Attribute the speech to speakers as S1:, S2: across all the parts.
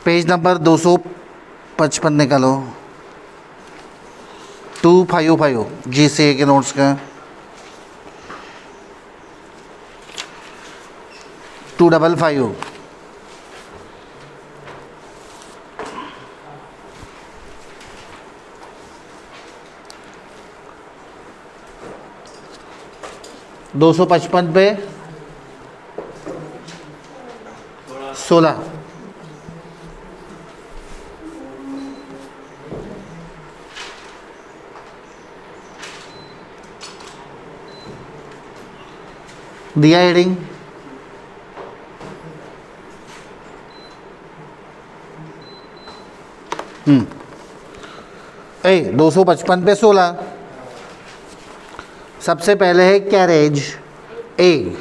S1: Page number 255 निकालो, 255 GCA के notes का, 255। दो सौ पचपन पे 16, दिया हेडिंग। ए 255 पे 16। सबसे पहले है कैरेज, एक,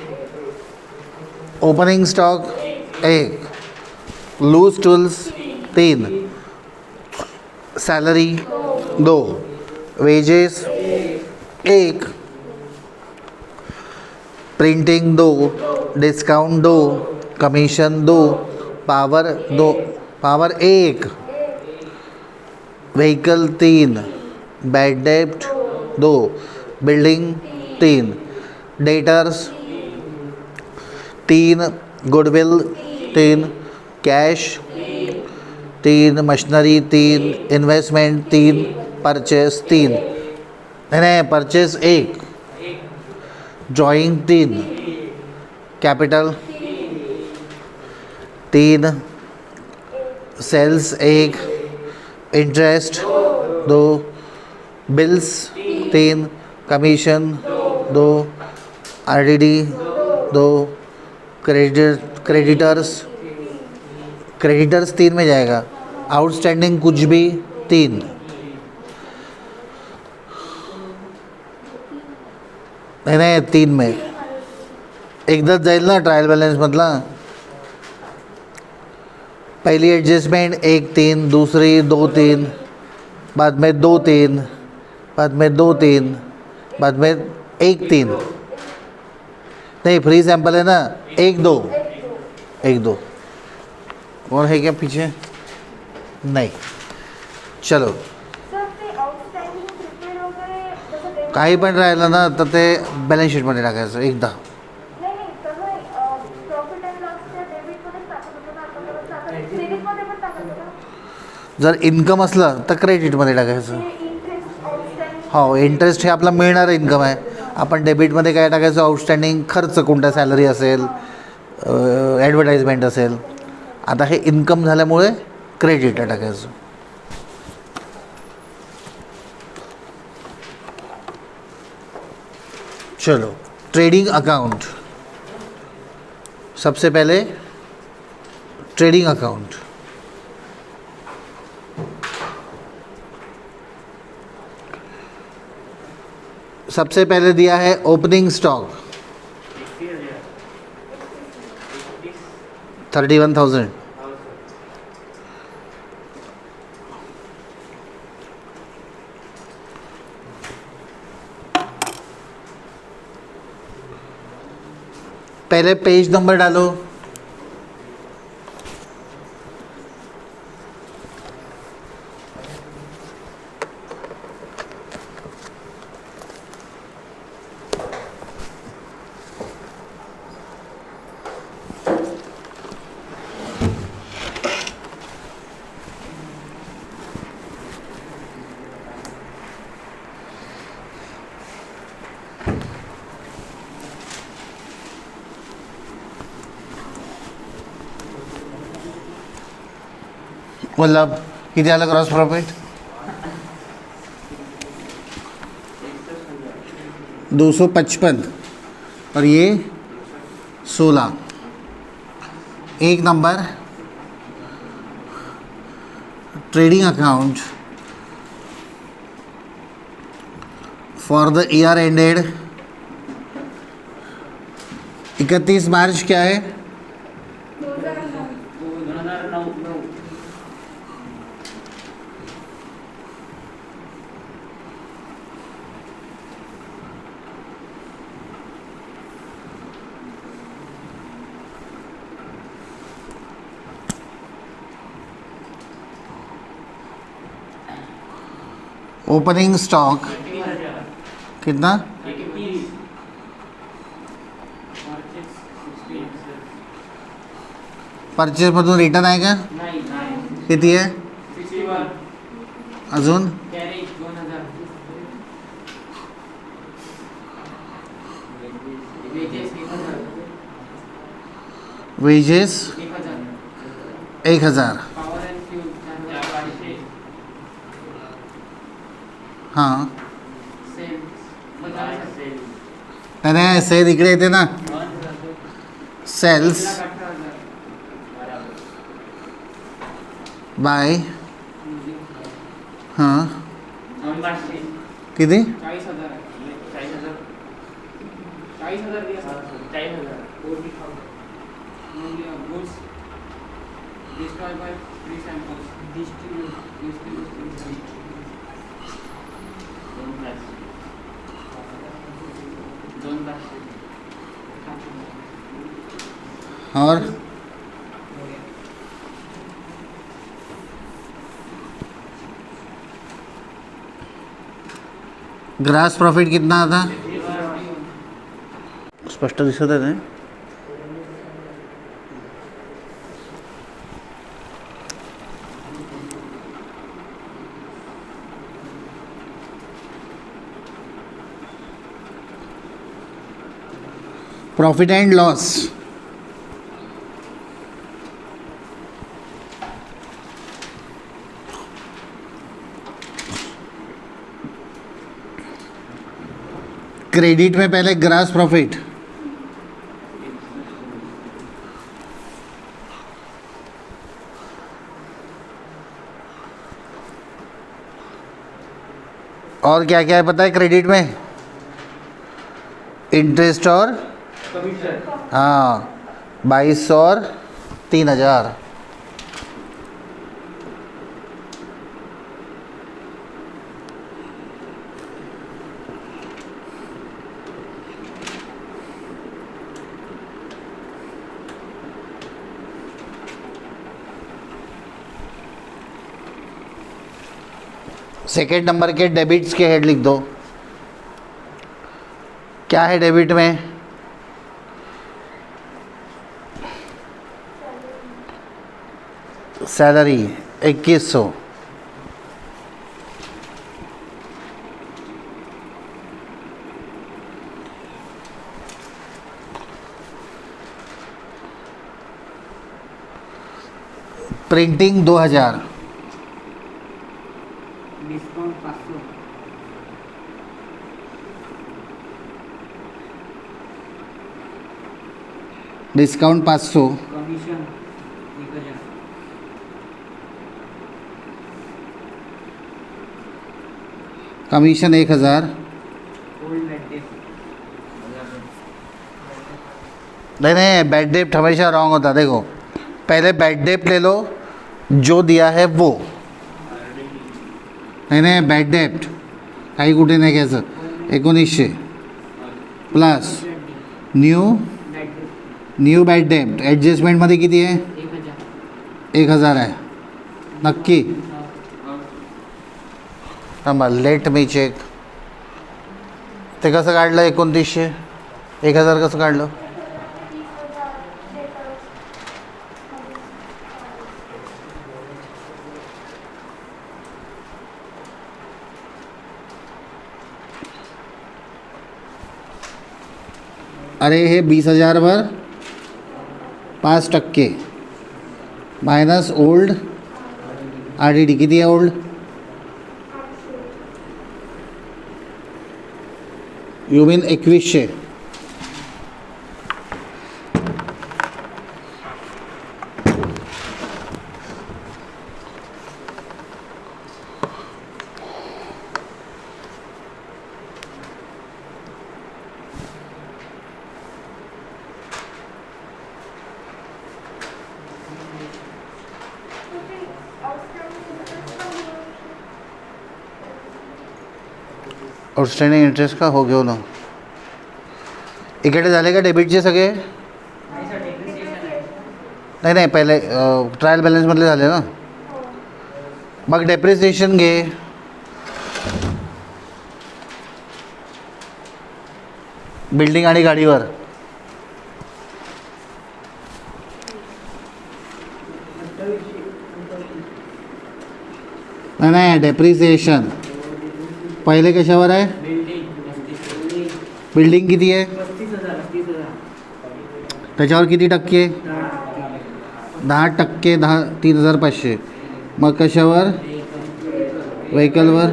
S1: ओपनिंग स्टॉक एक, loose tools 3, salary 2, wages 1, printing 2, discount 2, commission 2, power 2, power 1, vehicle 3, bad डेब्ट 2, building 3, debtors 3, goodwill 3, cash 3, machinery 3, investment 3, purchase 3, नहीं purchase 1, drawing 3, capital 3, sales 1, interest 2, bills 3, commission 2, RDD 2, creditors 3 में जाएगा, outstanding कुछ भी 3, नहीं 3 में एकदाच जाईल ना ट्रायल बॅलन्स मधला। पहली एडजस्टमेंट 1 3, दूसरी 2 3, बाद में 2 3, बाद में 2 3, बाद में 1 3, नहीं फ्री सैंपल है ना, 1 2 1 2 और है क्या पीछे, नहीं चलो काही पण राहिलं ना तर ते बॅलन्स शीटमध्ये टाकायचं एकदा। जर इन्कम असलं तर क्रेडिटमध्ये टाकायचं। हो इंटरेस्ट हे आपला मिळणारं इन्कम आहे, आपण डेबिटमध्ये काय टाकायचं, आउटस्टँडिंग खर्च कोणता सॅलरी असेल, ॲडव्हर्टाइजमेंट असेल। आता हे इन्कम झाल्यामुळे क्रेडिट टाकायचं। चलो ट्रेडिंग अकाउंट, सबसे पहले ट्रेडिंग अकाउंट, सबसे पहले दिया है ओपनिंग स्टॉक 31,000, पहले पेज नंबर डालो, मतलब किती आलं क्रॉस प्रॉफिट 255 और ये 16। एक number trading account for the year ended 31 March क्या है, 2009। ओपनिंग स्टॉक कितना? परचेस मधून रिटर्न आहे का? किती आहे अजून? वेजेस 1000. हां नाही सेल इकडे येते ना. सेल्स बाय हां किती?
S2: 2
S1: और ग्रास प्रॉफिट कितना आता? स्पष्ट दिसत आहे. प्रॉफिट एंड लॉस क्रेडिट में पहले ग्रास प्रॉफिट और क्या क्या है पता है क्रेडिट में? इंटरेस्ट और हाँ 2200 और 3000. सेकेंड नंबर के डेबिट्स के हेड लिख दो. क्या है डेबिट में? Salary 2100. Printing 2000.
S2: Discount 500.
S1: Discount 500.
S2: Commission 1000.
S1: Commission 1000.
S2: Old debt.
S1: नहीं बैड डेप्ट हमेशा रॉन्ग होता. देखो पहले बैड डेप्ट ले लो जो दिया है वो. नाही बॅड डेप्ट काही कुठे नाही घ्यायचं. 1900 प्लस न्यू बॅड डेप्ट ॲडजस्टमेंटमध्ये किती आहे? 1000 आहे नक्की. थांबा लेट मी चेक. ते कसं काढलं 2900? 1000 कसं काढलं? अरे हे 20,000वर 5% मायनस ओल्ड RDD किती आहे old? You mean 2100. Outstanding interest का हो घेऊ ना. इकडे झाले का डेबिटचे सगळे? नाही पहिले ट्रायल बॅलन्समधले झाले ना. मग डेप्रिसिएशन घे. बिल्डिंग आणि गाडीवर. नाही नाही, डेप्रिसिएशन पहिले कशावर आहे? बिल्डिंग किती आहे?
S2: 35,000.
S1: त्याच्यावर किती टक्के? 10%. 3,500. मग कशावर? व्हेकलवर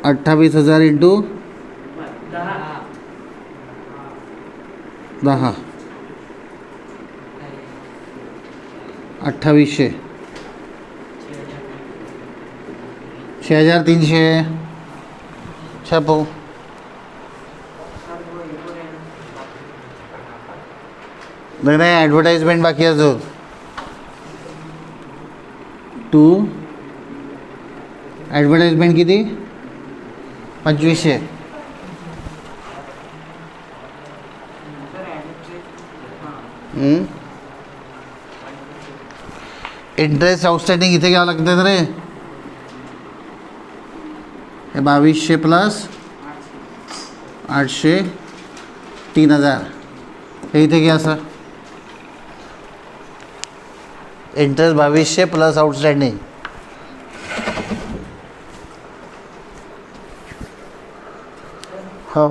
S1: 28,000 इंटू 10, 2800. 6,300 छापो. नाही नाही, ॲडव्हर्टाइजमेंट बाकी अजून. 2 ॲडव्हर्टाइजमेंट किती? 2,500. इंटरेस्ट आउटस्टँडिंग इथे घ्यावं लागतं रे. हे 2,200 प्लस 800, 3,000. हे इथे घ्या सर. Interest 2,200 plus outstanding. हो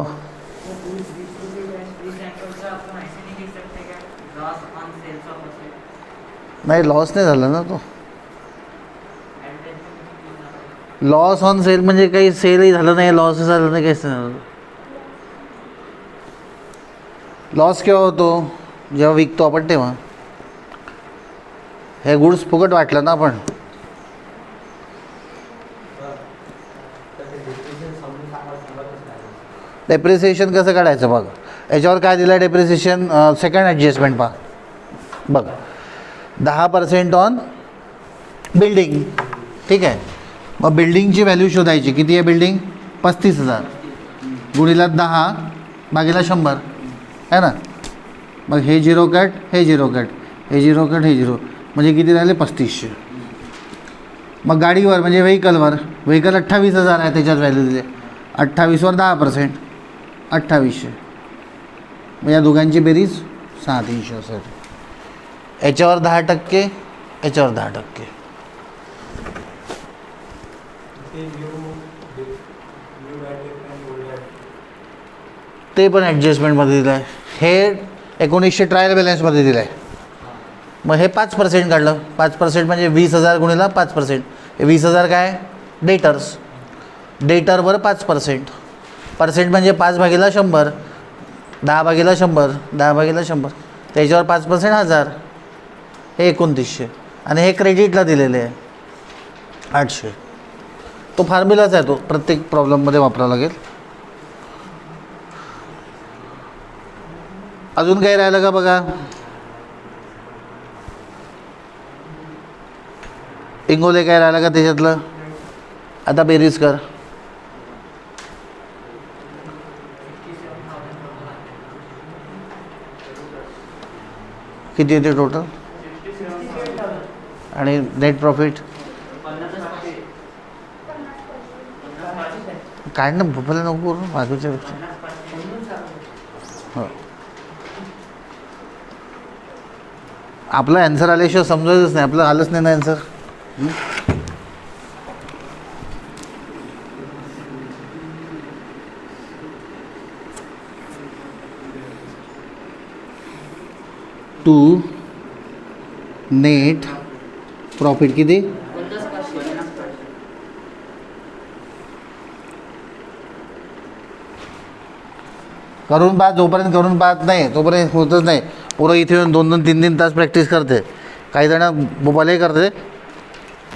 S1: नाही, लॉस नाही झाला ना तो. लॉस ऑन सेल म्हणजे काही सेलही झालं नाही, लॉस झालं नाही, काहीच नाही झालं. लॉस केव्हा होतो? जेव्हा विकतो आपण तेव्हा. हे गुड्स फुकट वाटलं ना आपण. डेप्रिसिएशन कसं काढायचं बघ. याच्यावर काय दिलं डेप्रिसिएशन? सेकंड ॲडजस्टमेंट पहा बघ. 10% ऑन बिल्डिंग. ठीक आहे. मग बिल्डिंगची व्हॅल्यू शोधायची. किती आहे बिल्डिंग? 35,000 गुणिला 10 भागिला 100 आहे ना. मग हे 0 कट, हे 0 कट, हे 0 कट, हे 0, म्हणजे किती राहिले? 3,500. मग गाडीवर म्हणजे व्हेकलवर, व्हेकल 28,000 आहे, त्याच्यात व्हॅल्यू दिली. 28वर 10%, 2,800. मग या दोघांची बेरीज 6,300 असेल. याच्यावर 10%, याच्यावर 10%. ते पण ॲडजस्टमेंटमध्ये दिलं आहे. हे 1900 ट्रायल बॅलन्समध्ये दिलं आहे. मग हे 5% काढलं. 5% म्हणजे 20,000 गुणिला 5%. हे 20,000 काय? डेटर्स. डेटरवर 5%. पर्सेंट म्हणजे 5 भागिला 100, 10 भागिला 100, 10 भागिला 100. त्याच्यावर 5% 1000. हे 2,900. आणि हे क्रेडिटला दिलेले आहे 800. तो फॉर्म्युलाच आहे, तो प्रत्येक प्रॉब्लेममध्ये वापरावा लागेल. अजून काही राहिलं का बघा? इंगोले काय राहिलं का त्याच्यातलं? आता बेरीज कर. किती येते टोटल? आणि नेट प्रॉफिट काय ना भूपाला नको करू बाजूच्या गोष्टी. हो, आपलं ॲन्सर आल्याशिवाय समजायचंच नाही. आपलं आलंच नाही ना ॲन्सर. टू नेट प्रॉफिट किती? करून पाहत. जोपर्यंत करून पाहत नाही तोपर्यंत होतच नाही. पोरं इथे येऊन 2-2, 3-3 तास प्रॅक्टिस करते. काही जणं मोबाईलही करते,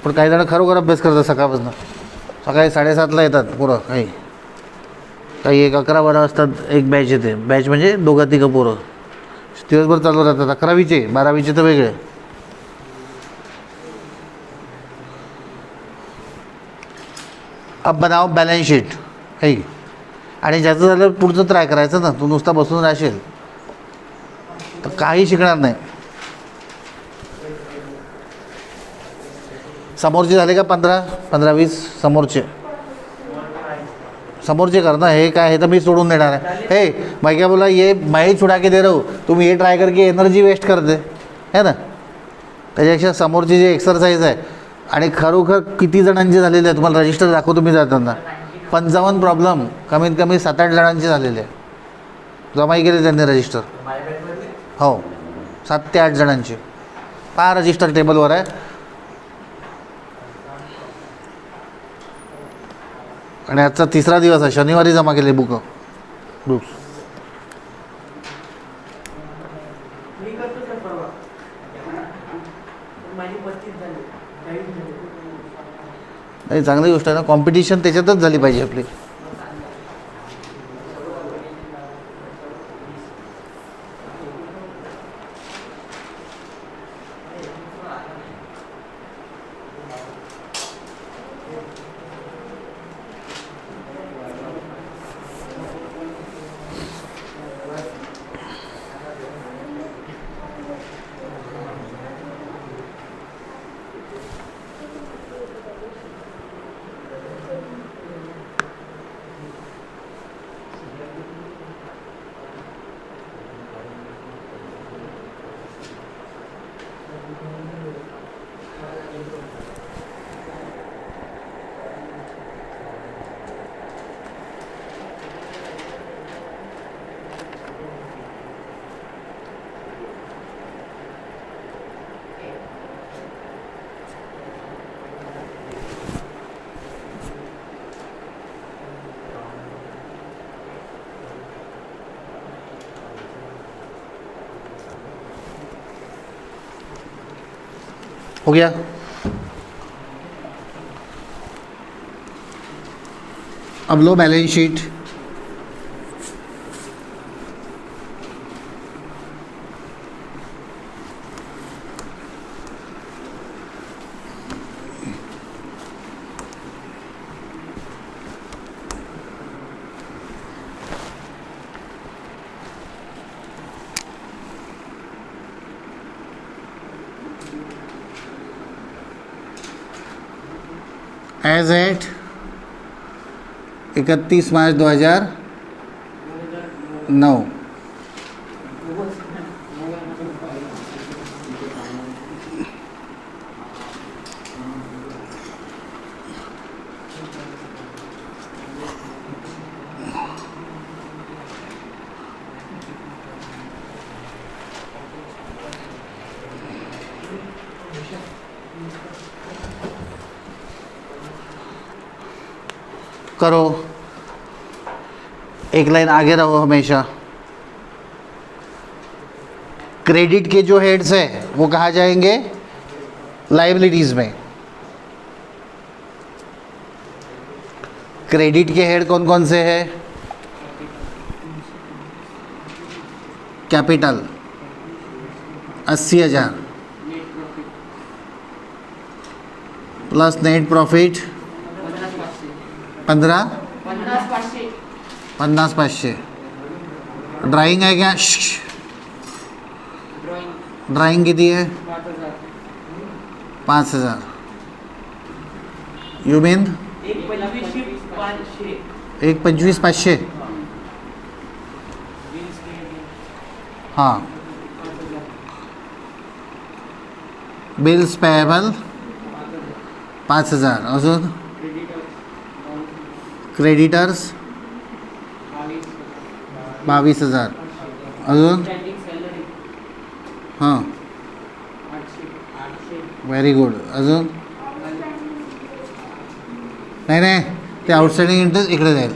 S1: पण काही जणं खरोखर अभ्यास करतात. सकाळपासून सकाळी 7:30ला येतात पोरं. काही 11-12 वाजतात एक बॅच येते. बॅच म्हणजे 2-3 पोरं दिवसभर चालू राहतात. 11वीचे 12वीचे तर वेगळे. अब बनाव बॅलन्स शीट है. आणि ज्याचं झालं पुढचं ट्राय करायचं ना. तू नुसता बसून राहशील तर काही शिकणार नाही. समोरचे झाले का 15-20 समोरचे? समोरचे करना, हे काय, हे तर मी सोडून देणार आहे. हे मैं क्या बोला, ये मैं ही छुड़ा के दे रहा हूँ, तुम ये ट्राय करके एनर्जी वेस्ट करते है ना. त्याच्यापेक्षा समोरची जी एक्सरसाइज आहे, आणि खरोखर किती जणांचे झालेले आहे तुम्हाला रजिस्टर दाखवतो मी जाताना. 55 प्रॉब्लेम कमीत कमी 7-8 जणांचे झालेले आहे. जमाई केले त्यांनी रजिस्टर. हो 7 ते 8 जणांचे. पहा रजिस्टर टेबलवर आहे. आणि आजचा 3रा दिवस आहे. शनिवारी जमा केले बुक्स.
S3: मी करतो सर परवा. माझी 35 झाली, 40 झाली.
S1: नाही चांगली गोष्ट आहे ना. कॉम्पिटिशन त्याच्यातच झाली पाहिजे आपली. हो गया. अब लो balance sheet. As at 31 March 2009. करो, एक लाइन आगे रहो हमेशा. क्रेडिट के जो हेड्स हैं वो कहाँ जाएंगे? लाइबिलिटीज़ में. क्रेडिट के हेड कौन कौन से हैं? Capital 80,000 plus net profit 50,500. Drawing है क्या? ड्राइंग किती है? 5,000. यू मीन 1,25,500. हाँ. Bills payable 5,000. अजून क्रेडिटर्स 22,000. अजून हां व्हेरी गुड. अजून नाही नाही ते आउटस्टँडिंग इंटरेस्ट इकडे जाईल.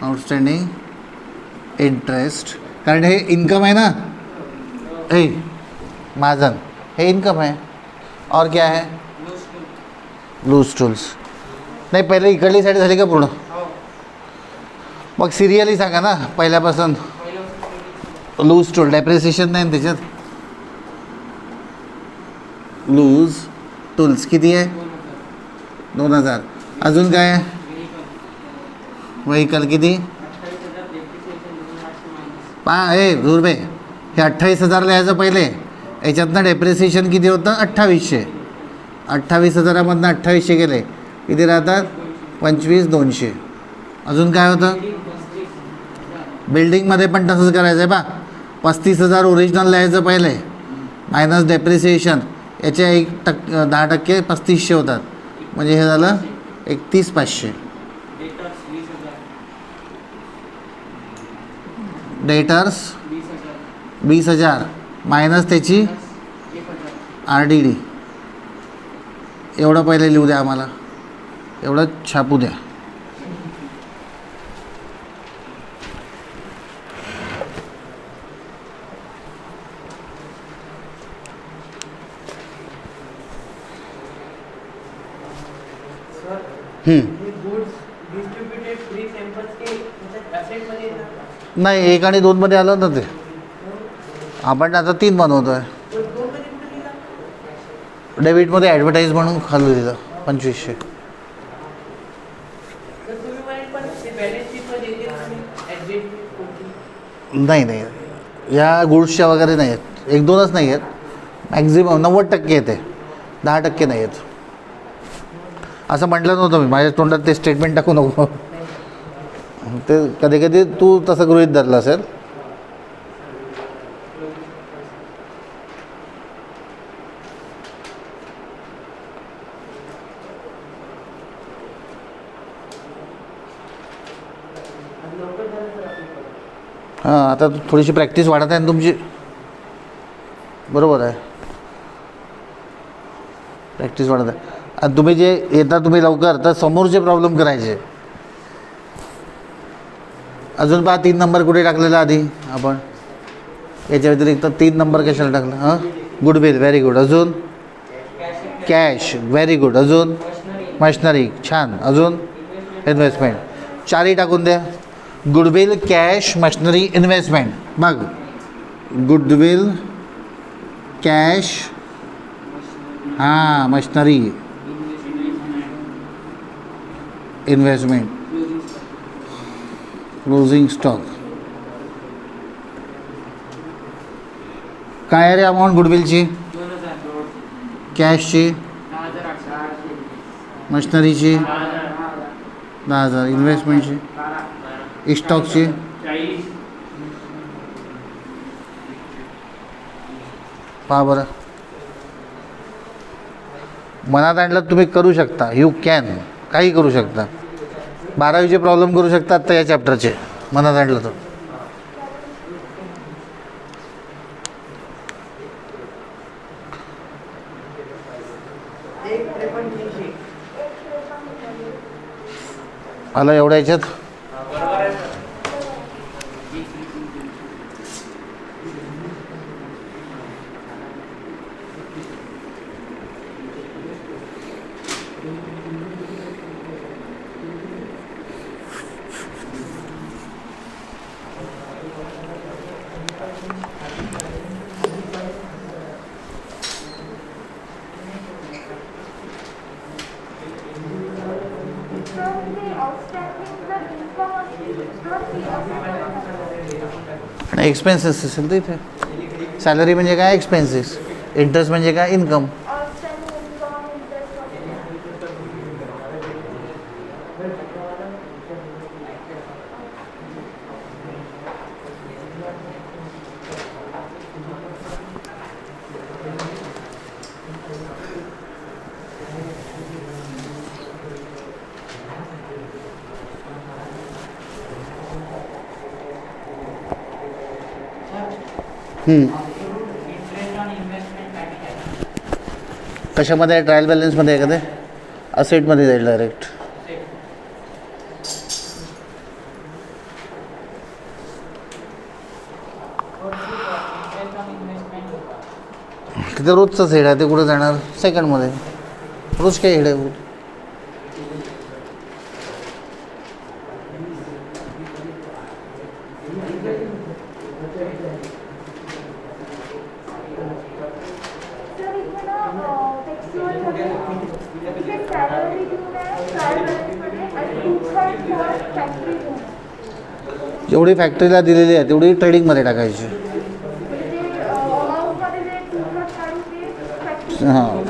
S1: आउटस्टँडिंग इंटरेस्ट कारण हे इनकम आहे ना. हे महाजन हे इनकम है. और क्या है? Loose tools. नाही पहिले इकडली साईड झाली का पूर्ण? मग सिरियली सांगा ना पहिल्यापासून. लूज टूल डेप्रिसिएशन नाही ना त्याच्यात. लूज टूल्स किती आहे? 2,000. अजून काय आहे? व्हेकल किती? रुपये. हे 28,000 लिहायचं पहिले. याच्यातनं डेप्रिसिएशन किती होतं? 2,800. 28,000मधनं 2,800 गेले किती राहतात? 25,200. अजून काय होतं? बिल्डिंगमध्ये पण तसंच करायचं आहे बा. 35,000 ओरिजिनल लिहायचं पहिले, मायनस डेप्रिसिएशन, याच्या 10% 3500 होतात, म्हणजे हे झालं 31,500.
S2: डेटर्स 20,000.
S1: डेटर्स
S2: 20,000.
S1: 20,000 मायनस त्याची
S2: 1,000.
S1: RDD. एवढं पहिले लिहू द्या आम्हाला, एवढं छापू द्या.
S3: सर
S1: हम्म.
S3: हे गुड्स डिस्ट्रीब्युटेड फ्री सॅम्पल्स के त्याच्यात असेटमध्ये येतात.
S1: नाही, 1 आणि 2 मध्ये आलं ना ते. आपण आता 3 बनवतो आहे.
S3: तर दोन मध्ये कुठे लिहिला?
S1: डेबिटमध्ये ॲडव्हर्टाईज म्हणून खाली दिलं 2500.
S3: तर तुम्ही म्हणे पण ते बॅलन्स शीटमध्ये येते तुम्ही ॲडजेस्ट कोणती?
S1: नाही नाही, या गुड्सच्या वगैरे नाही आहेत, 1-2च नाही आहेत. मॅक्झिमम 90% येते, 10% नाही आहेत. असं म्हटलं नव्हतं मी, माझ्या तोंडात ते स्टेटमेंट टाकू नको. ते कधी कधी तू तसं गृहीत धरलं असेल.
S3: आणि लवकर झालं सर आपल्याकडे.
S1: हां, आता थोडीशी प्रॅक्टिस वाढत आहे ना तुमची. बरोबर आहे, प्रॅक्टिस वाढत आहे. आणि तुम्ही जे येता तुम्ही लवकर, तर समोरचे प्रॉब्लेम करायचे. अजून पहा 3 नंबर कुठे टाकलेला आधी आपण, याच्या व्यतिरिक्त 3 नंबर कशाला टाकला? हां, गुडविल, व्हेरी गुड. अजून कॅश, व्हेरी गुड. अजून मशिनरी, छान. अजून इन्व्हेस्टमेंट. 4ही टाकून द्या. Goodwill, cash, machinery, investment. बघ, गुडविल, कॅश, हां, मशिनरी, इन्व्हेस्टमेंट, क्लोजिंग स्टॉक. काय आहे रे अमाऊंट गुडविलची?
S2: 2,000.
S1: कॅशची,
S2: 10,800.
S1: मशिनरीची
S2: 10,000.
S1: 10,000, इन्व्हेस्टमेंटची,
S2: 12.
S1: स्टॉकची
S2: 40.
S1: पहा बरं. मनात आणलं तुम्ही करू शकता, यू कॅन, काही करू शकता. 12वीचे प्रॉब्लेम करू शकता आत्ता या चॅप्टरचे, मनात आणलं तर.
S3: एक 53.
S1: आलं एवढ्या याच्यात?
S3: बरोबर आहे सर.
S1: आणि एक्सपेन्सेस असेल तर इथे. सॅलरी म्हणजे काय? एक्सपेन्सेस. इंटरेस्ट म्हणजे काय? Income.
S2: Interest on investment capital.
S1: कशामध्ये आहे? ट्रायल बॅलन्समध्ये आहे का ते? असेटमध्ये जाईल डायरेक्ट.
S2: Interest on investment.
S1: तिथे रोजचंच हेड आहे, ते कुठं जाणार? सेकंडमध्ये. रोज काय हेड आहे? जेवढी फॅक्टरीला दिलेली आहे तेवढी ट्रेडिंगमध्ये टाकायची. हां,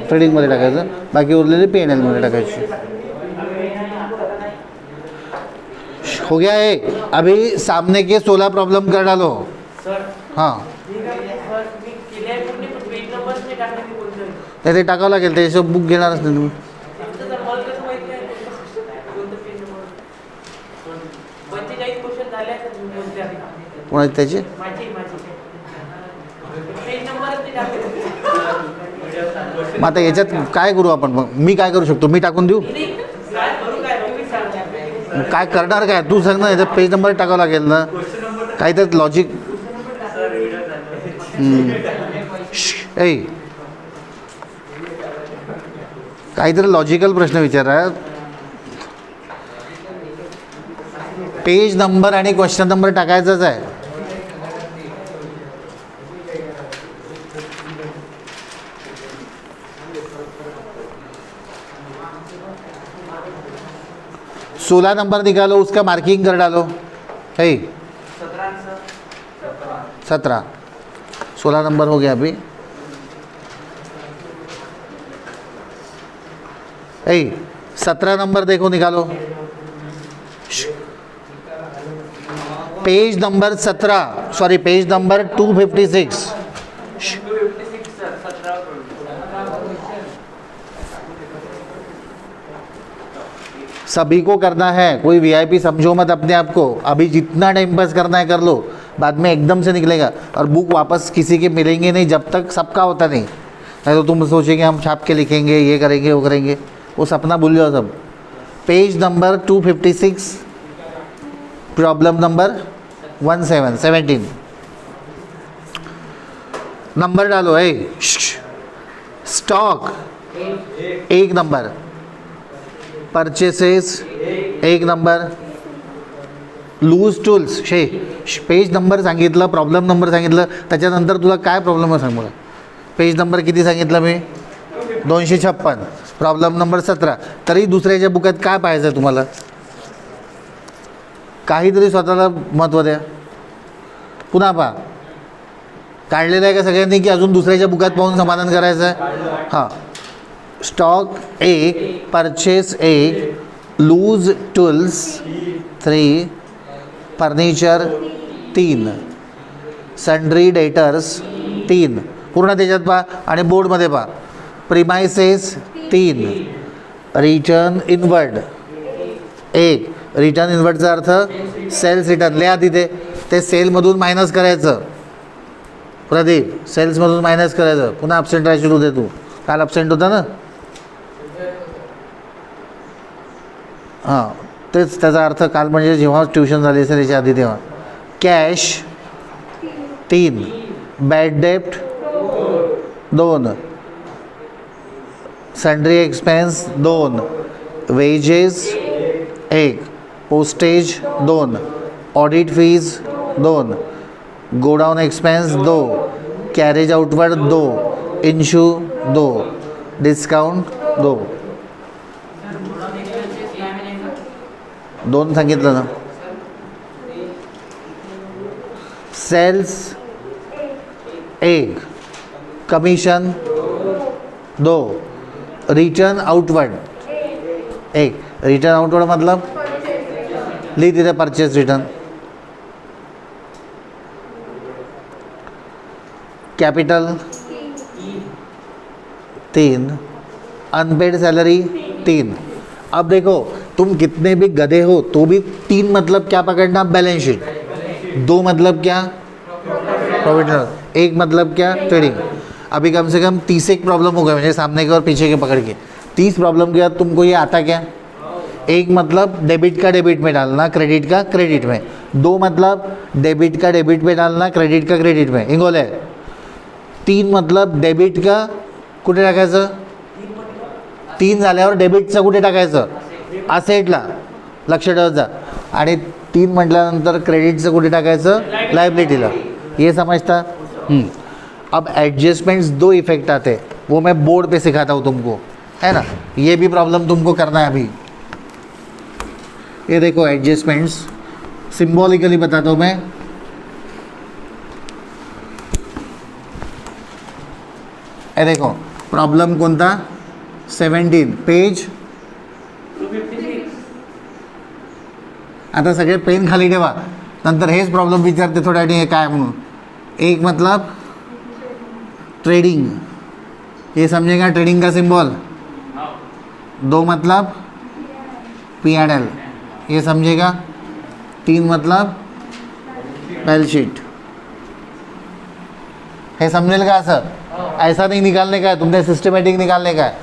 S1: ट्रेडिंगमध्ये टाकायचं, बाकी उरलेली P&Lमध्ये टाकायची. हो गया है। अभी सामने के 16 प्रॉब्लम कर डालो।
S3: सर
S1: हां
S3: ठीक आहे सर मी केले पूर्ण पण पेज नंबर्स नाही टाकले मी बोलतोय
S1: नाही ते टाकावं लागेल, त्याच्याशिवाय बुक घेणारच नाही तुम्ही.
S3: फक्त जर मला कसं माहिती आहे कोणतं पेज नंबर 45 क्वेश्चन झाले आहेत मी बोलते आता
S1: कोणाची त्याची
S3: माझी पेज नंबरच नाही टाकले
S1: मग आता याच्यात काय करू आपण? मग मी काय करू शकतो? मी टाकून देऊ?
S3: नाही काय करू काय तुम्ही सांगा
S1: मग काय करणार काय तू सांग ना. याच्यात पेज नंबर टाकावं लागेल ना, काहीतरी लॉजिक. ए काहीतरी लॉजिकल प्रश्न विचारा. पेज नंबर आणि क्वेश्चन नंबर टाकायचाच आहे. सोलह नंबर निकालो, उसका मार्किंग कर डालो. है 17 16 नंबर हो गया अभी. ए 17 नंबर देखो निकालो. Page number 17 sorry page number 256. सभी को करना है, कोई वीआईपी समझो मत अपने आप को. अभी जितना टाइम पास करना है कर लो, बाद में एकदम से निकलेगा. और बुक वापस किसी के मिलेंगे नहीं जब तक सबका होता नहीं तो तुम सोचेंगे हम छाप के लिखेंगे, ये करेंगे वो करेंगे, वो सपना भूल जाओ सब. Page number 256 problem number 17 number डालो. है stock 1 number, purchases 1 number, loose tools page number सांगितलं, प्रॉब्लेम नंबर सांगितलं, त्याच्यानंतर तुला काय प्रॉब्लेम आहे सांग मला. पेज नंबर किती सांगितलं मी? 256. Problem number 17. तरी दुसऱ्याच्या बुकात काय पाहायचं आहे तुम्हाला? काहीतरी स्वतःला महत्त्व द्या. पुन्हा पहा काढलेलं आहे का सगळ्यांनी, की अजून दुसऱ्याच्या बुकात पाहून समाधान करायचं आहे? हां. Stock 1, purchase 1, loose tools 3, furniture 3, sundry debtors 3. पूर्ण त्याच्यात पहा आणि बोर्डमध्ये पहा. Premises 3, return inward 1. रिटर्न इनवर्डचा अर्थ सेल्स रिटर्न. लिहा तिथे ते सेलमधून मायनस करायचं. प्रदीप सेल्समधून मायनस करायचं. पुन्हा ॲब्सेंट राहायची उद्या तू, काल ॲब्सेंट होता ना. हां तेच त्याचा अर्थ काल म्हणजे जेव्हा ट्युशन झाली असेल त्याच्या आधी तेव्हा. कॅश 3, बॅड डेप्ट 2, sundry expense 2, wages 1, postage 2, audit fees 2, godown expense 2, carriage outward 2, इन्शू 2, डिस्काउंट 2. 2 सांगितलं ना. Sales 1, commission 2, return outward 1. Return outward मतलब ली तिथे purchase return. Capital 3, unpaid salary 3. अब देखो तुम कितने भी गधे हो तो भी 3 मतलब क्या पकड़ना? Balance sheet. 2 मतलब क्या? Profit loss. 1 मतलब क्या? ट्रेडिंग. अभी कम से कम 30 एक प्रॉब्लम हो गए मुझे सामने के और पीछे के पकड़ के. 30 प्रॉब्लम के बाद तुमको ये आता क्या? 1 मतलब डेबिट का डेबिट में डालना, क्रेडिट का क्रेडिट में. 2 मतलब डेबिट का डेबिट में डालना, क्रेडिट का क्रेडिट में. इंगोले. 3 मतलब डेबिट का कुठे टाकायचं? 3 झाल्यावर डेबिटचं कुठे टाकायचं? असेटला. लक्ष ठेवत जा. आणि 3 म्हटल्यानंतर क्रेडिटचं कुठे टाकायचं? लायबिलिटीला. ये समझता? अब एडजस्टमेंट्स 2 इफेक्ट आते, वो मैं बोर्ड पे सिखाता हूँ तुमको, है ना. ये भी प्रॉब्लम तुमको करना है अभी. ये देखो एडजस्टमेंट्स सिम्बॉलिकली बताता हूँ मैं. ये देखो प्रॉब्लम कोणता? 17 पेज आता सगळे पेन खाली ठेवा, नंतर हेच प्रॉब्लेम विचारते थोड्या वेळाने हे काय म्हणून. एक मतलब ट्रेडिंग, ये समझेगा ट्रेडिंग का सिंबल. दो मतलब P&L, ये समझेगा. तीन मतलब बैलेंस शीट. है समझेल का असं? ऐसा नहीं निकालने का है, तुमने सिस्टमेटिक निकालने का है.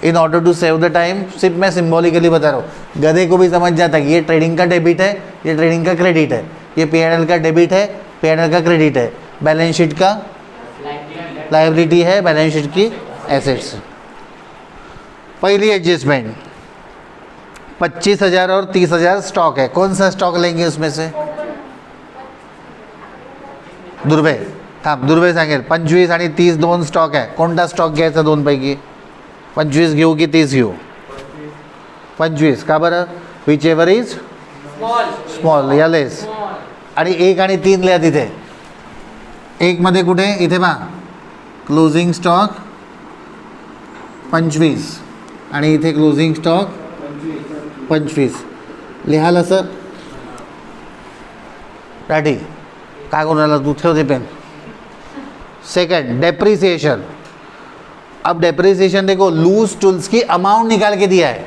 S1: In order to save the time सिर्फ मैं सिम्बॉलिकली बता रहा हूँ, गधे को भी समझ जाता है कि ये ट्रेडिंग का डेबिट है, ये ट्रेडिंग का क्रेडिट है, ये P&L का डेबिट है, P&L का क्रेडिट है, बैलेंस शीट का लाइबिलिटी है, बैलेंस शीट की एसेट्स. पहली एडजस्टमेंट 25,000 और 30,000 स्टॉक है. कौन सा स्टॉक लेंगे उसमें से? दुर्वे थांब, दुर्वे सांगेल. 25 आणि 30 दोन स्टॉक आहे. कोणता स्टॉक घ्यायचा दोनपैकी? 25 घेऊ की 30 घेऊ? 25. का बरं? विच एव्हर इज स्मॉल या लेस. आणि 1 आणि 3 लिहा तिथे. 1 मध्ये कुठे? इथे पहा, क्लोजिंग स्टॉक 25 आणि इथे क्लोजिंग स्टॉक 25. लिहाल असं राठी. काय करून राहिला तू? ठेव ते पेन. Second, depreciation. अब डेप्रिसिएशन देखो, लूज टूल्स की अमाउंट निकाल के दिया है.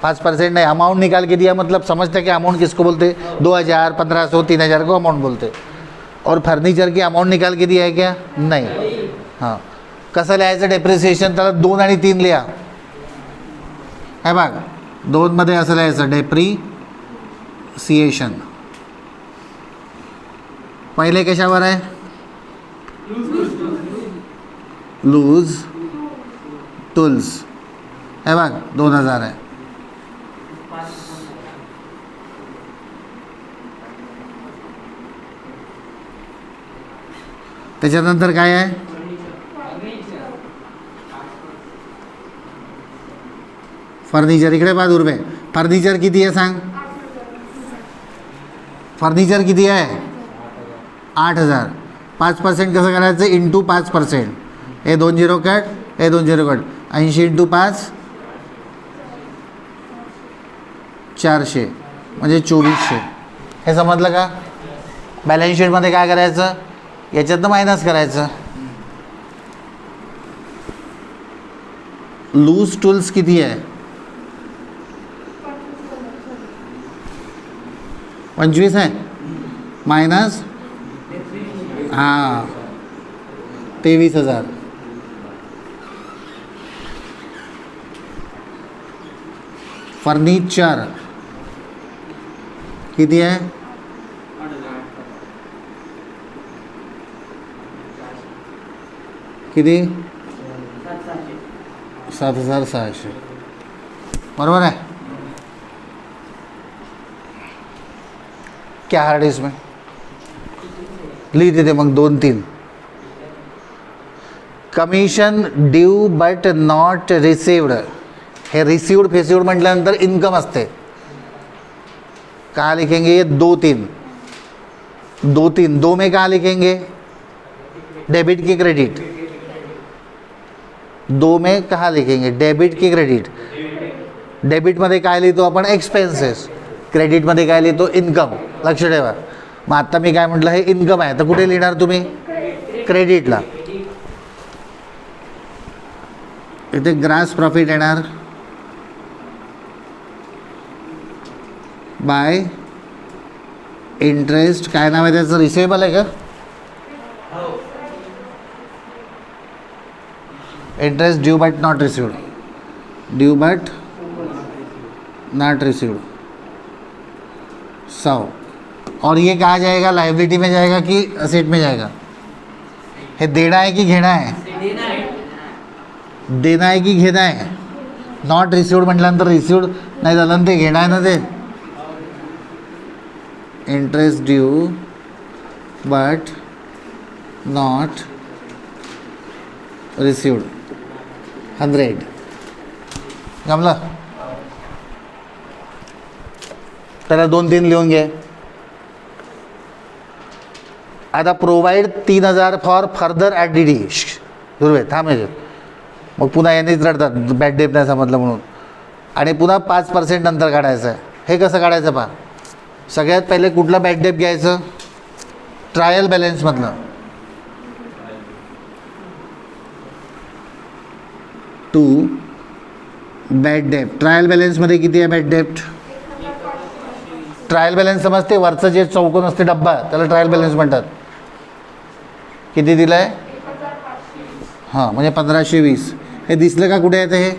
S1: 5% नहीं, अमाउंट निकाल के दिया. मतलब समझते कि अमाउंट किसको बोलते? 2,000, 1,500, 3,000 को अमाउंट बोलते. और फर्निचर की अमाउंट निकाल के दिया है क्या? नहीं. हां, कसं लिहायचं डेप्रिसिएशन? त्याला 2 आणि 3 लिहा. हे बघ, 2 मध्ये असं लिहायचं डेप्रिसिएशन. पहिले कशावर आहे? Loose tools. हे बघ 2,000 आहे. त्याच्यानंतर काय आहे? फर्निचर. इकडे पहा दुर्वे, फर्निचर किती आहे सांग? फर्निचर किती आहे? 8,000. 5% कसं करायचं? इंटू 5%. हे 2 झिरो कट, हे 2 झिरो कट. 80 इंटू 5 400 म्हणजे 2400. हे समजलं का? बॅलन्स शीटमध्ये काय करायचं? याच्यातनं मायनस करायचं. लूज टूल्स किती आहे? 25 आहे. मायनस हां 23,000. फर्निचर किती आहे? किती? 7,600. बरोबर है? क्या हार्ड है इसमें? लिहिते ते मग 2-3. Commission due but not received. हे रिसिव्ड फेसिव्ड म्हटल्यानंतर इन्कम असते. कहाँ लिखेंगे? ये 2-3. 2-3 दो में कहाँ लिखेंगे? डेबिट की क्रेडिट. 2 में कहाँ लिखेंगे? डेबिट की क्रेडिट. डेबिटमध्ये काय लिहितो आपण? एक्सपेन्सेस. क्रेडिटमध्ये काय लिहितो? इन्कम. लक्ष ठेवा. मग आता मी काय म्हटलं? हे इन्कम आहे, तर कुठे लिहिणार तुम्ही? क्रेडिटला. इथे ग्रास प्रॉफिट येणार बाय इंटरेस्ट. काय नाव आहे त्याचं? रिसिवेबल आहे का? Interest due but not received. Due but not received 100. और ये कहाँ जाएगा? लाइबिलिटी में जाएगा कि असेट में जाएगा? हे देना है कि घेना है? देना आहे की घेणं आहे? नॉट रिसिव्ड म्हटल्यानंतर रिसिव्ड नाही झालं ना, ते घेणं आहे ना. ते interest due but not received 100. जमलं? त्याला 2-3 लिहून घे. आता प्रोव्हाइड 3,000 फॉर फर्दर ॲडिडी. दुर्वे थांब. मग पुन्हा यांनीच रडतात बॅड डेप नाही समजलं म्हणून. आणि पुन्हा 5% नंतर काढायचं आहे. हे कसं काढायचं पहा. सगळ्यात पहिले कुठला बॅड डेप घ्यायचं, ट्रायल बॅलन्समधलं. टू बॅड डेप्ट. ट्रायल बॅलन्समध्ये किती आहे बॅड डेप्ट? ट्रायल बॅलन्स समजते, वरचं जे चौकोन असते डब्बा त्याला ट्रायल बॅलन्स म्हणतात. किती दिलं आहे? हां, म्हणजे 1520. हे दिसलं का कुठे आहे ते? हे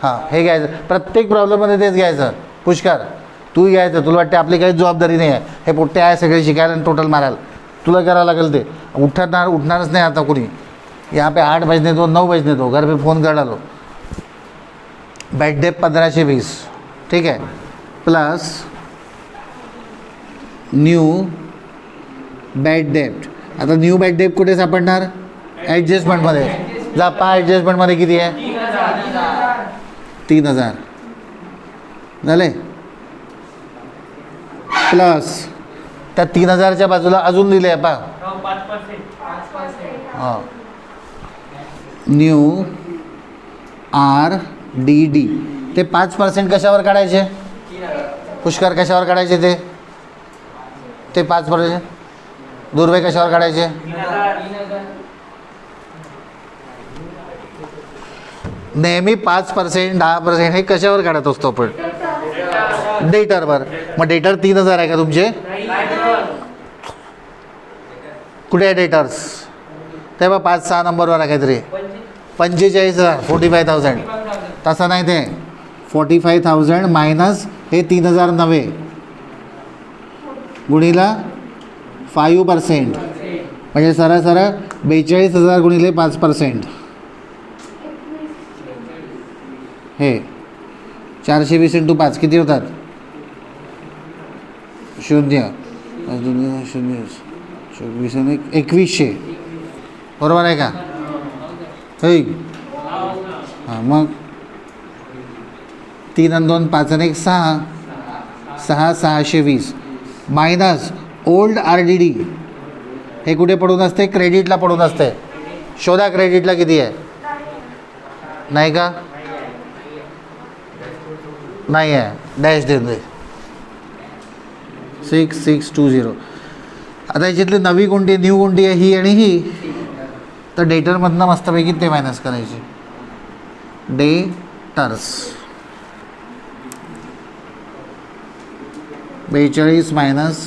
S1: हां, हे घ्यायचं. प्रत्येक प्रॉब्लेममध्ये तेच घ्यायचं. पुष्कर तू घ्यायचं. तुला वाटते आपली काही जबाबदारी नाही आहे. हे पोट्टे आहे सगळे शिकायला आणि टोटल मारायला. तुला करावं लागेल ते. उठणारच नाही आता कोणी. यहाँ पे 8 बजने दो, 9 बजने दो, घर पे फ़ोन कर डालो. बॅड डेप 1520, ठीक आहे. प्लस न्यू बॅड डेप्ट. आता न्यू बॅड डेप्ट कुठे सापडणार? ॲडजस्टमेंटमध्ये. जा पहा ॲडजस्टमेंटमध्ये किती आहे? 3000 झाले. प्लस त्या 3000च्या बाजूला अजून दिले आहे पहा.
S2: 5%.
S1: हां, न्यू RDD. ते 5% कशावर काढायचे? पुष्कर कशावर काढायचे ते? ते 5%. दुर्वे कशावर काढायचे? नेहमी 5%, 10% हे कशावर काढत असतो आपण? डेटरवर. मग डेटर 3000 आहे का तुमचे? कुठे आहे डेटर्स? ते बघ 5-6 नंबरवर आहे काहीतरी. 45,000, 45,000. तसं नाही ते. 45,000 मायनस हे 3000 नव्हे गुणिला 5%. म्हणजे सरळ 42,000 गुणिले 5%. हे 420 × 5 किती होतात? 0 0 24 आणि 2100. बरोबर आहे का? होय. हां, मग 3 आणि 2 5 आणि 1 6. 620 मायनस ओल्ड RDD. हे कुठे पडून असते? क्रेडिटला पडून असते. शोधा क्रेडिटला किती आहे. नाही का? नाही आहे. डॅश देऊन दे. 6620. आता याच्यातली नवी कोणती, न्यू कोणती आहे? ही आणि ही. तर डेटरमधनं मस्तपैकी ते मायनस करायचे. डेटर्स 42 मायनस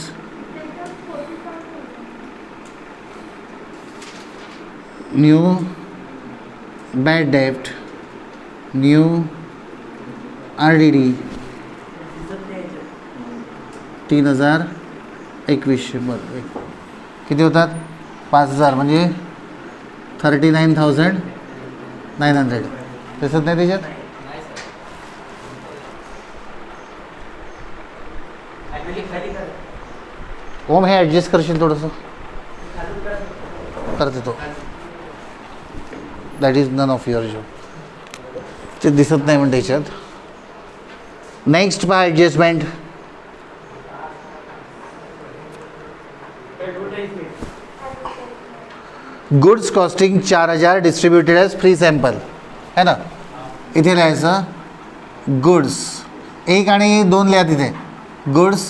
S1: न्यू बॅड डेप्ट न्यू RDD 3021. बरं, किती होतात? 5000 म्हणजे 39,900. दिसत नाही त्याच्यात? ओम हे ॲडजस्ट करशील थोडंसं? करते तो. That is none of your job. ते दिसत नाही म्हणजे त्याच्यात. नेक्स्ट पहा adjustment. Goods costing 4000 distributed as free sample है ना. इथे लिहायचं गुड्स 1 आणि 2 लिहा तिथे. Goods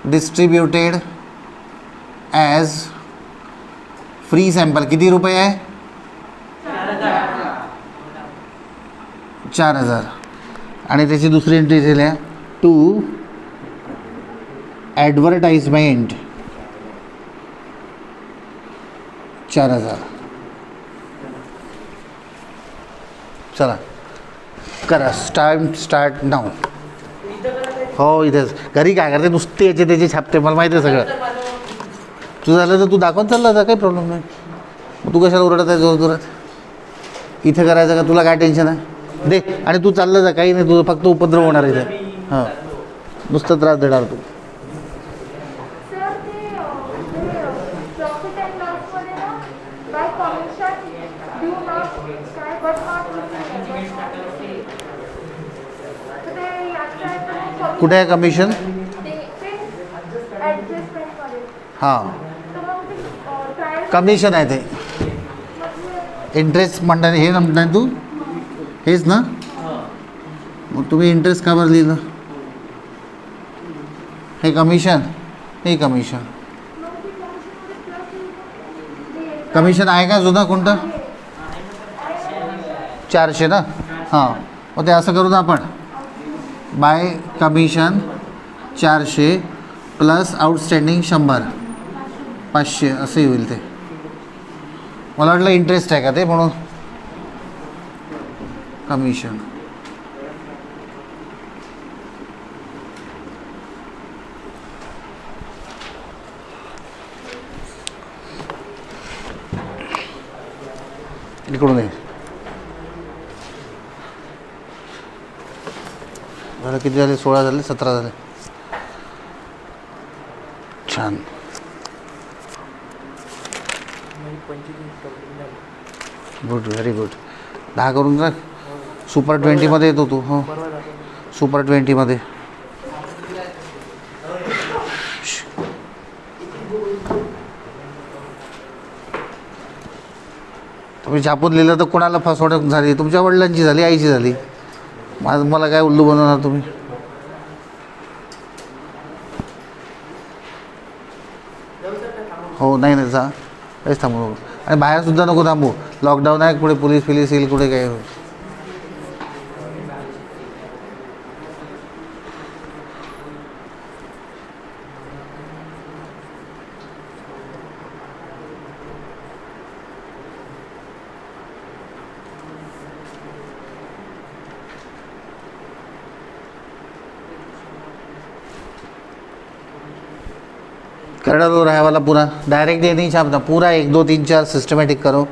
S1: distributed as free sample किती रुपये आहे? 4000. आणि त्याची दुसरी एंट्री इथे लिहा. To advertisement 4000. चला करा. स्टार्ट नाव. हो इथेच. घरी काय करते? नुसते याचे त्याचे छापते. मला माहिती आहे सगळं. तुझं झालं तर तू दाखवून चालला जा, काही प्रॉब्लेम नाही. मग तू कशाला ओरडत आहे जोर जोरात? इथे करायचं का? तुला काय टेन्शन आहे? दे. आणि तू चाललं जा, काही नाही. तुझं फक्त उपद्रव होणार इथे. हां, नुसतं त्रास देणार तू. कुठे आहे कमिशन? हां, कमिशन आहे ते. इंटरेस्ट म्हणतात हे म्हणतात तू हेच ना. मग तुम्ही इंटरेस्ट का बरं लिहिलं? हे कमिशन, हे कमिशन. कमिशन आहे का जुना कोणतं? 400 ना. हां, मग ते असं करू ना आपण, बाय कमिशन 400 प्लस आउटस्टँडिंग 100, 500 असं होईल ते. मला वाटलं इंटरेस्ट आहे का ते, म्हणून कमिशन. इकडून ये. झालं किती झाले? 16 झाले, 17 झाले. छान. Good, very good. 10 करून जा. सुपर 20मध्ये येतो तू. हो, सुपर 20मध्ये. तुम्ही छापून लिहिलं तर कोणाला फसवणूक झाली? तुमच्या वडिलांची झाली, आईची झाली. मला काय उल्लू बनवणार तुम्ही? हो, नाही नाही, जा, काहीच थांबू नको. आणि बाहेरसुद्धा नको थांबू. लॉकडाऊन आहे, कुठे पोलीस फिलीस येईल, कुठे काय होईल. कर डालो रहा वाला पूरा, डायरेक्ट ये नहीं छापना, पूरा 1 2 3 4 सिस्टमेटिक करो.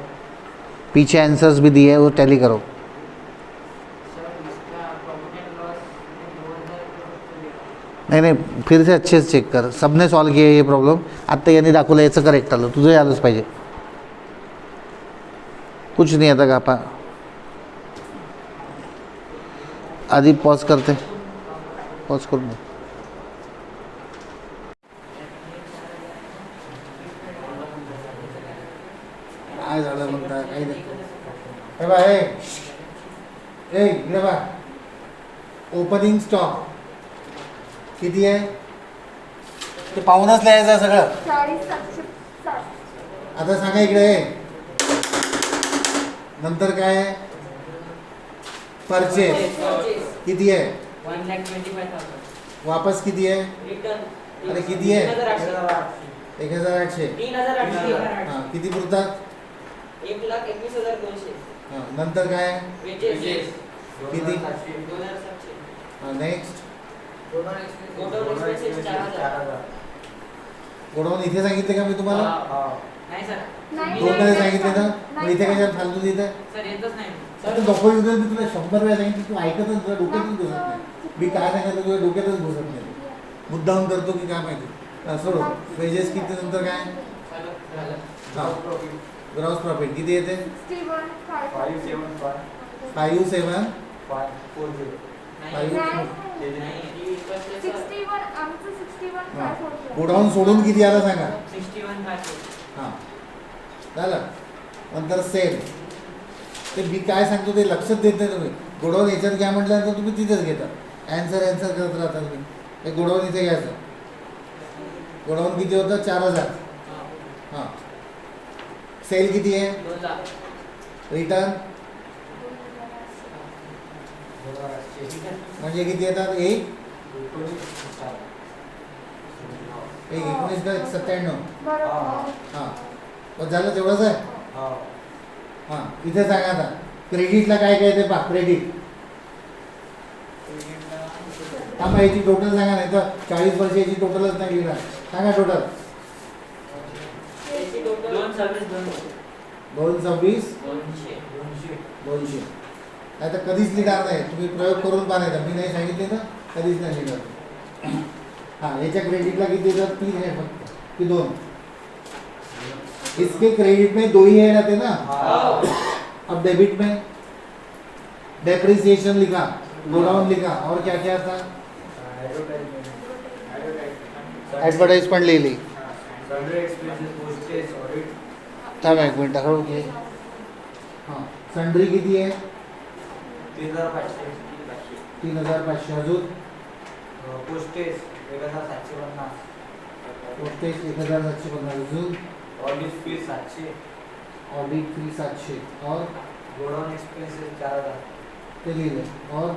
S1: पीछे आंसर्स भी दिए है, वो टैली करो. नाही नाही, फिर से अच्छे से चेक कर. सबने सॉल्व किया ये प्रॉब्लेम. आत्ता यांनी दाखवलं, याचं करेक्ट आलं, तुझंही आलंच पाहिजे. कुछ नहीं आता का पा. आधी पॉज करते, पॉज करून. काय झालं म्हणता? काही नाही. हे बा, हे इकडे बा. ओपनिंग स्टॉक किती आहे ते पाहूनच लिहायचं सगळं.
S4: 40,760.
S1: आता सांगा इकडे. नंतर काय आहे? परचेस किती आहे?
S3: 1,25,000.
S1: वापस किती आहे?
S3: रिटर्न.
S1: अरे किती आहे?
S3: 1,800.
S1: 1,800. हां, किती पुरतात?
S3: 1,21,200.
S1: हां, नंतर काय?
S3: वेजेस.
S1: किती?
S3: 2,700.
S1: हां, नेक्स्ट.
S3: Godown expenses 4,000.
S1: गोडाऊन इथे सांगितले का मी तुम्हाला?
S3: नाही सर.
S4: नाही,
S1: दोन मध्ये सांगितले ना.
S4: नाही,
S1: मग इथे कशाला फालतू देत?
S3: सर येतच नाही.
S1: सर नको मी तुला 100 वेळा सांगितलं, तू ऐकतच, तुला डोक्यातच घुसत नाही. मी काय सांगितलं तुला डोक्यातच घुसत नाही. मुद्दाम करतो की काय माहिती. सोडो. वेजेस किती, नंतर काय? हां, ग्रॉस प्रॉफिट किती येते?
S4: 61,570.
S1: 57,540.
S4: आमचं 61,540.
S1: गोडाऊन सोडून किती आला सांगा?
S3: 61,500.
S1: हां, झालं. नंतर सेल. ते मी काय सांगतो ते लक्षात देत नाही तुम्ही. गोडाऊन याच्यात घ्या म्हटल्यानंतर तुम्ही तिथेच घेता. ॲन्सर करत राहता तुम्ही. हे गोडाऊन इथे घ्यायचं. गोडाऊन किती होतं? 4,000. हां, सेल किती आहे?
S3: 2,00,000.
S1: रिटर्न म्हणजे किती येतात? 19,97.
S4: बरोबर.
S1: हां, मग झालं तेवढंच आहे. हां, इथे सांगा आता क्रेडिटला काय काय येते पहा. क्रेडिट थांबा, याची टोटल सांगा, नाही तर 40 वर्ष याची टोटलच नाही लिहिणार. सांगा टोटल. 226 200. नाही तर कधीच लिहिणार नाही. तुम्ही प्रयोग करून पाहायचा. मी नाही सांगितले ना, कधीच नाही लिहिणार. हां, याच्या क्रेडिटला किती येतात? 3 आहे फक्त की 2? इसके क्रेडिट में 2 ही है रहते ना. अब डेबिट में डेप्रिसिएशन लिखा, गोडाउन लिखा, और क्या क्या था? ॲडव्हर्टाइजमेंट लिहिली. थांब एक मिनिट दाखवू की. हां, सन्ड्री किती आहे? 3,500 अजून
S2: पोस्टेज 1,750.
S1: पोस्टेज 1,750 अजून
S2: ऑडिट फी 700.
S1: ऑडिट फी 700 और
S2: गोडाउन एक्सपेंसेस 4,000.
S1: ते लिहिलं और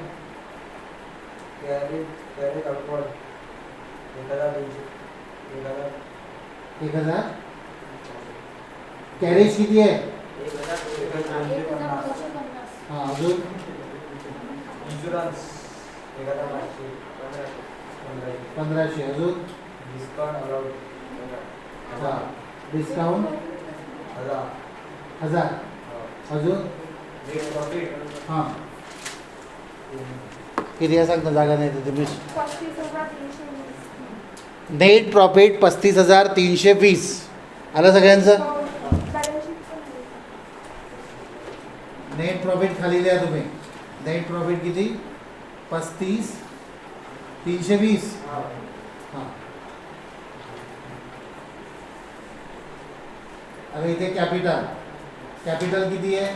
S2: कॅरेज अल्कोहोल 1,200.
S1: 1,000 कॅरेज किती आहे
S2: 1,250.
S1: हां अजून
S2: इन्शुरन्स 1,500.
S1: 1,500 अजून
S2: डिस्काउंट अलाउड
S1: हां डिस्काउंट 1,000 अजून
S2: नेट प्रॉफिट
S1: हां किती आहे सांग ना जागा नाही तिथे मी
S4: 35,320.
S1: नेट प्रॉफिट 35,320 आलं सगळ्यांचं
S4: बॅलन्स शीट पण आहे.
S1: नेट प्रॉफिट खाली लिहा तुम्ही नेट प्रॉफिट किती 35,320 हां आता इथे कॅपिटल कॅपिटल किती आहे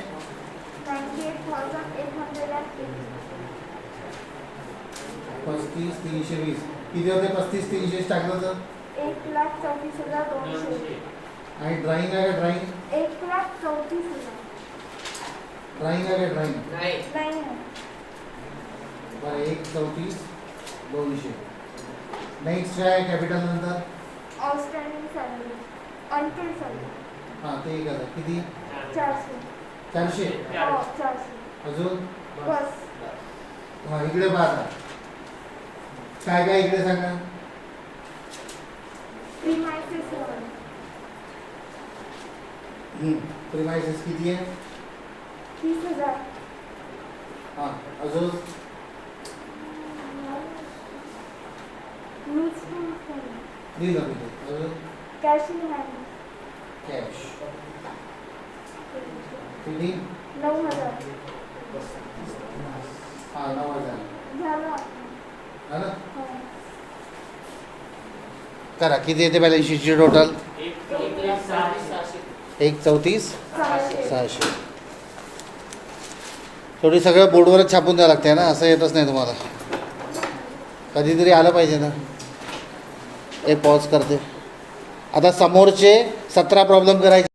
S4: 98,880.
S1: 35,320 किती होते 35,320 टाकलं तर
S4: 1,34,200.
S1: आणि ड्रॉइंग आहे का ड्रॉइंग
S4: 1,34,000.
S1: ड्रॉइंग आहे का ड्रॉइंग
S3: नाही.
S4: नाही आहे.
S1: बरं 1,34,200 नेक्स्ट काय आहे कॅपिटल नंतर
S4: आउटस्टँडिंग सॅलरी अनपेड सॅलरी
S1: हां ते 1,000 किती
S4: 400.
S1: 400
S4: हो 400.
S1: अजून
S4: बस
S1: हां इकडे पहा आता. काय काय इकडे सांगा
S4: प्रीमायसेस
S1: प्रिमायसेस किती आहे
S4: 30,000.
S1: हां अजून
S4: मीच
S1: दिलं मी ते. अजून
S4: कॅश इन हँड
S1: कॅश किती
S4: 9,000.
S1: हां 9,000
S4: झालं
S1: झालं
S4: हो.
S1: करा किती येते बॅलन्स शीटची टोटल 1,34,600
S4: 600.
S1: थोडी सगळं बोर्डवरच छापून द्यावं लागते ना असं येतच नाही तुम्हाला कधीतरी आलं पाहिजे ना एक पॉज करते आता समोरचे 17 प्रॉब्लेम करायचे